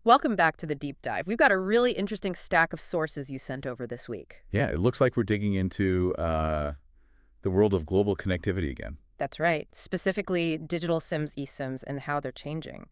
Welcome back to the deep dive. We've got a really interesting stack of sources you sent over this week. Yeah, it looks like we're digging into the world of global connectivity again. That's right. Specifically, digital SIMs, eSIMs, and how they're changing.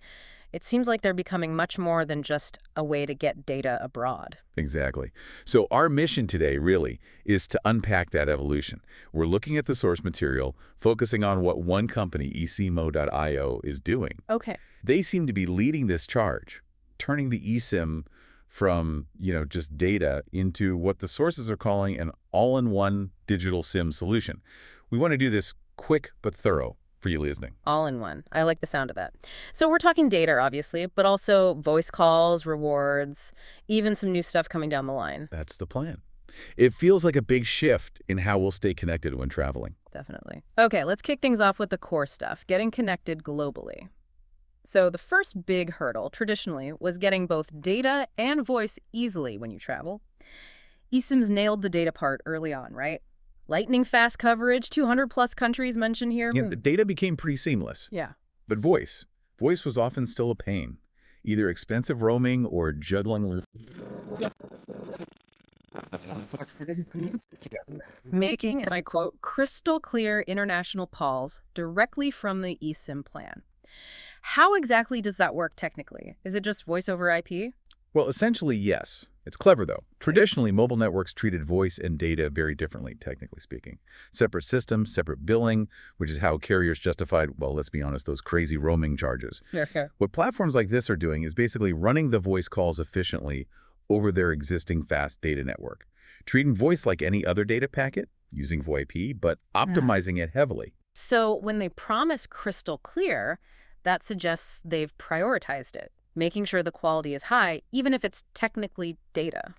It seems like they're becoming much more than just a way to get data abroad. Exactly. So our mission today really is to unpack that evolution. We're looking at the source material, focusing on what one company, eSIMo.io, is doing. Okay. They seem to be leading this charge, turning the eSIM from, just data into what the sources are calling an all-in-one digital SIM solution. We want to do this quick but thorough for you listening. All in one. I like the sound of that. So we're talking data, obviously, but also voice calls, rewards, even some new stuff coming down the line. That's the plan. It feels like a big shift in how we'll stay connected when traveling. Definitely. Okay, let's kick things off with the core stuff, getting connected globally. So the first big hurdle, traditionally, was getting both data and voice easily when you travel. eSIMs nailed the data part early on, right? Lightning fast coverage, 200-plus countries mentioned here. The data became pretty seamless. Yeah. But voice was often still a pain, either expensive roaming or juggling. Making, and I quote, crystal clear international calls directly from the eSIM plan. How exactly does that work technically? Is it just voice over IP? Well, essentially, yes. It's clever, though. Traditionally, mobile networks treated voice and data very differently, technically speaking. Separate systems, separate billing, which is how carriers justified, well, let's be honest, those crazy roaming charges. Yeah. What platforms like this are doing is basically running the voice calls efficiently over their existing fast data network, treating voice like any other data packet, using VoIP, but optimizing it heavily. So when they promise crystal clear, that suggests they've prioritized it, making sure the quality is high, even if it's technically data.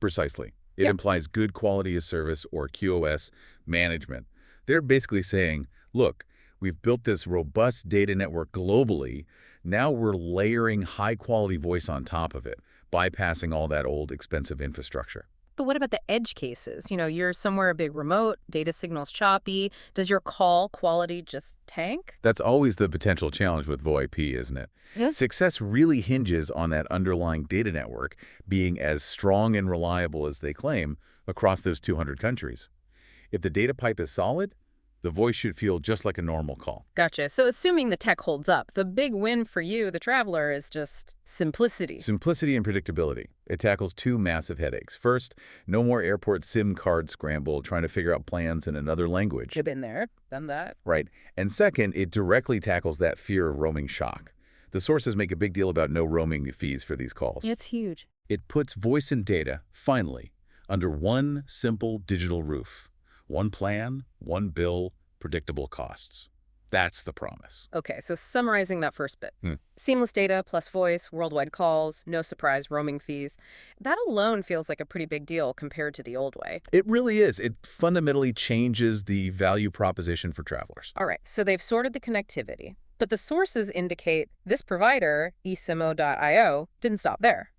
Precisely. It implies good quality of service, or QoS, management. They're basically saying, look, we've built this robust data network globally. Now we're layering high-quality voice on top of it, bypassing all that old expensive infrastructure. But what about the edge cases? You're somewhere a big remote, data signal's choppy. Does your call quality just tank? That's always the potential challenge with VoIP, isn't it? Yes. Success really hinges on that underlying data network being as strong and reliable as they claim across those 200 countries. If the data pipe is solid, the voice should feel just like a normal call. Gotcha. So assuming the tech holds up, the big win for you, the traveler, is just simplicity. Simplicity and predictability. It tackles two massive headaches. First, no more airport SIM card scramble trying to figure out plans in another language. You've been there, done that. Right. And second, it directly tackles that fear of roaming shock. The sources make a big deal about no roaming fees for these calls. It's huge. It puts voice and data, finally, under one simple digital roof. One plan, one bill, predictable costs. That's the promise. Okay, so summarizing that first bit. Seamless data plus voice, worldwide calls, no surprise roaming fees. That alone feels like a pretty big deal compared to the old way. It really is. It fundamentally changes the value proposition for travelers. All right, so they've sorted the connectivity, but the sources indicate this provider, eSIMo.io, didn't stop there.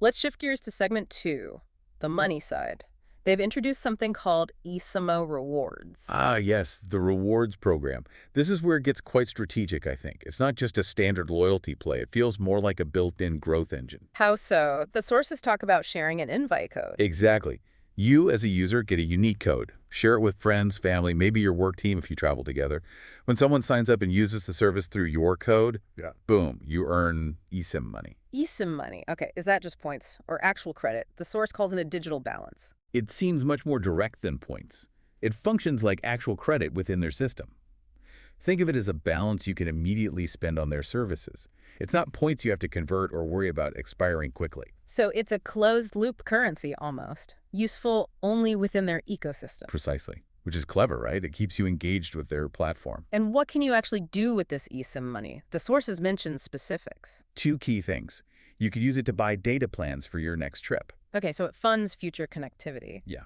Let's shift gears to segment 2, the money side. They've introduced something called eSIMo Rewards. Ah, yes, the rewards program. This is where it gets quite strategic, I think. It's not just a standard loyalty play. It feels more like a built-in growth engine. How so? The sources talk about sharing an invite code. Exactly. You, as a user, get a unique code. Share it with friends, family, maybe your work team if you travel together. When someone signs up and uses the service through your code, boom, you earn eSIM money. eSIM money. Okay, is that just points or actual credit? The source calls it a digital balance. It seems much more direct than points. It functions like actual credit within their system. Think of it as a balance you can immediately spend on their services. It's not points you have to convert or worry about expiring quickly. So it's a closed-loop currency almost, useful only within their ecosystem. Precisely. Which is clever, right? It keeps you engaged with their platform. And what can you actually do with this eSIM money? The sources mention specifics. Two key things. You could use it to buy data plans for your next trip. Okay, so it funds future connectivity. Yeah.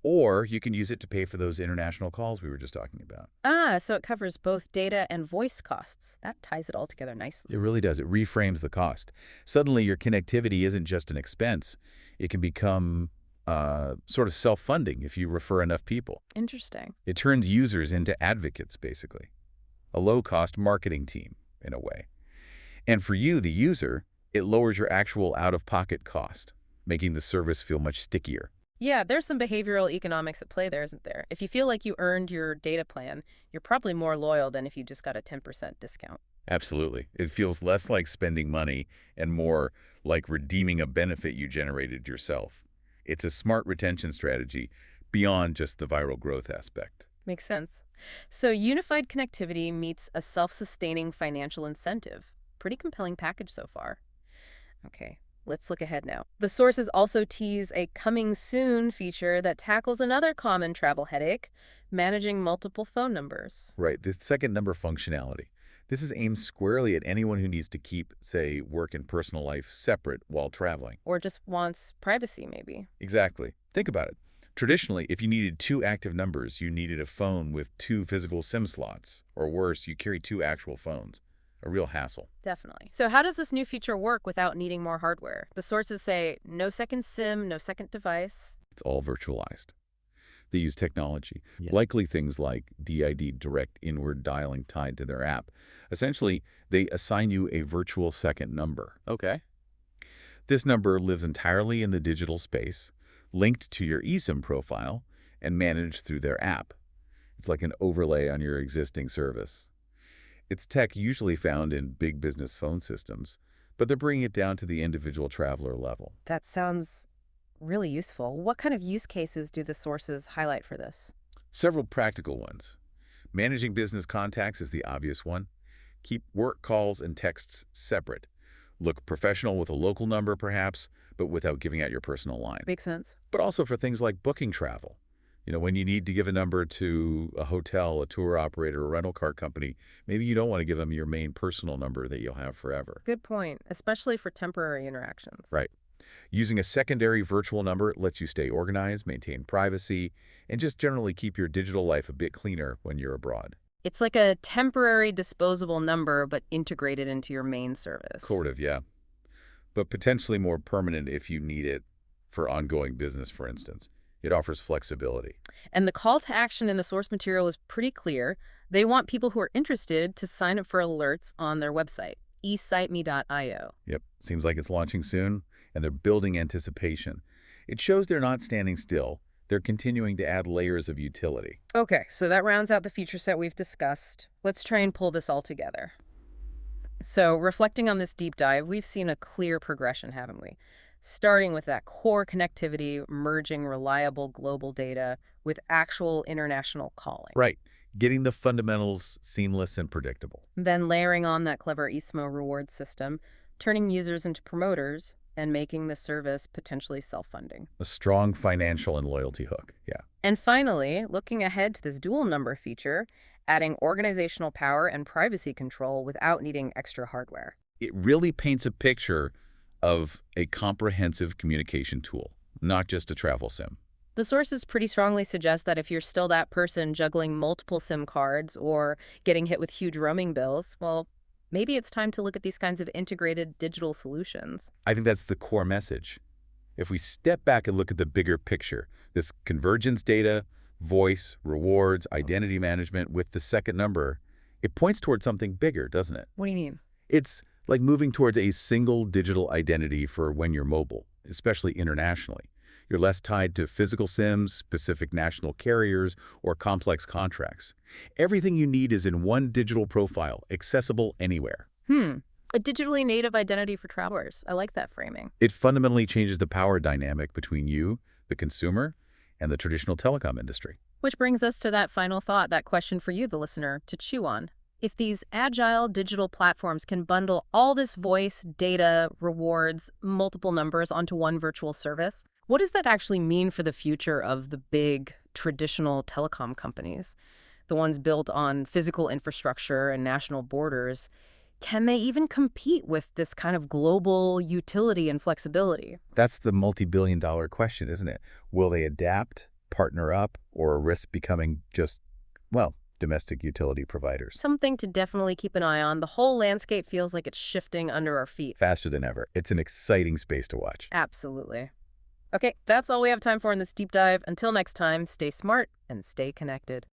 Or you can use it to pay for those international calls we were just talking about. Ah, so it covers both data and voice costs. That ties it all together nicely. It really does. It reframes the cost. Suddenly, your connectivity isn't just an expense. It can become sort of self-funding if you refer enough people. Interesting. It turns users into advocates, basically. A low-cost marketing team, in a way. And for you, the user, It lowers your actual out-of-pocket cost, making the service feel much stickier. Yeah, there's some behavioral economics at play there, isn't there? If you feel like you earned your data plan, you're probably more loyal than if you just got a 10% discount. Absolutely. It feels less like spending money and more like redeeming a benefit you generated yourself. It's a smart retention strategy beyond just the viral growth aspect. Makes sense. So unified connectivity meets a self-sustaining financial incentive. Pretty compelling package so far. Okay, let's look ahead now. The sources also tease a coming soon feature that tackles another common travel headache, managing multiple phone numbers. Right, the second number functionality. This is aimed squarely at anyone who needs to keep, say, work and personal life separate while traveling. Or just wants privacy, maybe. Exactly. Think about it. Traditionally, if you needed two active numbers, you needed a phone with two physical SIM slots. Or worse, you carry two actual phones. A real hassle. Definitely. So how does this new feature work without needing more hardware? The sources say no second SIM, no second device. It's all virtualized. They use technology, Yeah. likely things like DID direct inward dialing tied to their app. Essentially, they assign you a virtual second number. Okay. This number lives entirely in the digital space, linked to your eSIM profile, and managed through their app. It's like an overlay on your existing service. It's tech usually found in big business phone systems, but they're bringing it down to the individual traveler level. That sounds really useful. What kind of use cases do the sources highlight for this? Several practical ones. Managing business contacts is the obvious one. Keep work calls and texts separate. Look professional with a local number, perhaps, but without giving out your personal line. Makes sense. But also for things like booking travel. When you need to give a number to a hotel, a tour operator, a rental car company, maybe you don't want to give them your main personal number that you'll have forever. Good point, especially for temporary interactions. Right. Using a secondary virtual number lets you stay organized, maintain privacy, and just generally keep your digital life a bit cleaner when you're abroad. It's like a temporary disposable number, but integrated into your main service. Sort of, yeah. But potentially more permanent if you need it for ongoing business, for instance. It offers flexibility. And the call to action in the source material is pretty clear. They want people who are interested to sign up for alerts on their website, eSIMe.io. Yep, seems like it's launching soon, and they're building anticipation. It shows they're not standing still. They're continuing to add layers of utility. Okay, so that rounds out the feature set we've discussed. Let's try and pull this all together. So, reflecting on this deep dive, we've seen a clear progression, haven't we? Starting with that core connectivity, merging reliable global data with actual international calling. Right, getting the fundamentals seamless and predictable. Then layering on that clever eSIMo reward system, turning users into promoters, and making the service potentially self-funding. A strong financial and loyalty hook, yeah. And finally, looking ahead to this dual number feature, adding organizational power and privacy control without needing extra hardware. It really paints a picture of a comprehensive communication tool, not just a travel SIM. The sources pretty strongly suggest that if you're still that person juggling multiple SIM cards or getting hit with huge roaming bills, well, maybe it's time to look at these kinds of integrated digital solutions. I think that's the core message. If we step back and look at the bigger picture, this convergence data, voice, rewards, identity management with the second number, it points towards something bigger, doesn't it? What do you mean? It's like moving towards a single digital identity for when you're mobile, especially internationally. You're less tied to physical SIMs, specific national carriers, or complex contracts. Everything you need is in one digital profile, accessible anywhere. A digitally native identity for travelers. I like that framing. It fundamentally changes the power dynamic between you, the consumer, and the traditional telecom industry. Which brings us to that final thought, that question for you, the listener, to chew on. If these agile digital platforms can bundle all this voice, data, rewards, multiple numbers onto one virtual service, what does that actually mean for the future of the big traditional telecom companies? The ones built on physical infrastructure and national borders. Can they even compete with this kind of global utility and flexibility? That's the multi-billion-dollar question, isn't it? Will they adapt, partner up, or risk becoming just, well, domestic utility providers? Something to definitely keep an eye on. The whole landscape feels like it's shifting under our feet. Faster than ever. It's an exciting space to watch. Absolutely. Okay, that's all we have time for in this deep dive. Until next time, stay smart and stay connected.